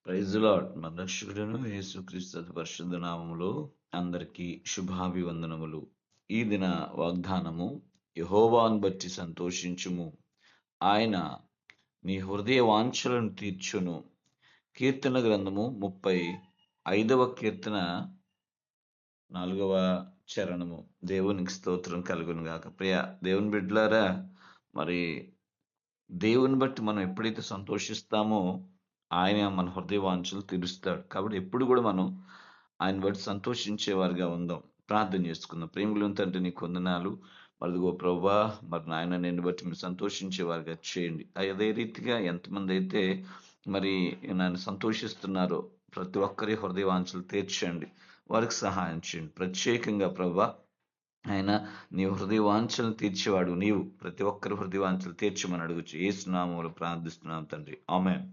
Praise lord. మన రక్షకుడును యేసుక్రీస్తు అతి పరిశుద్ధ నామములో అందరికీ శుభాభివందనములు. ఈ దిన వాగ్దానము, యెహోవాను బట్టి సంతోషించుము, ఆయన నీ హృదయ వాంఛలను తీర్చును. కీర్తన గ్రంథము 35వ కీర్తన 4వ చరణము. దేవునికి స్తోత్రం కలుగును గాక. ప్రియ దేవుని బిడ్డలారా, మరి దేవుని బట్టి మనం ఎప్పుడైతే సంతోషిస్తామో ఆయన మన హృదయ వాంఛలు తీరుస్తాడు. కాబట్టి ఎప్పుడు కూడా మనం ఆయన బట్టి సంతోషించేవారుగా ఉందాం. ప్రార్థన చేసుకుందాం. ప్రేమలు తండ్రి, నీకు వందనాలు. మరిదిగో ప్రభువా, మరి నాయన నిన్ను బట్టి మీరు సంతోషించేవారుగా చేయండి. అదే రీతిగా ఎంతమంది అయితే మరి నన్ను సంతోషిస్తున్నారో ప్రతి ఒక్కరి హృదయ వాంఛలు తీర్చండి, వారికి సహాయం చేయండి. ప్రత్యేకంగా ప్రభువా, ఆయన నీ హృదయ వాంఛలను తీర్చేవాడు నీవు. ప్రతి ఒక్కరి హృదయ వాంఛలు తీర్చమని అడుగుచు యేసు నామములో ప్రార్థిస్తున్నాం తండ్రి. ఆమేన్.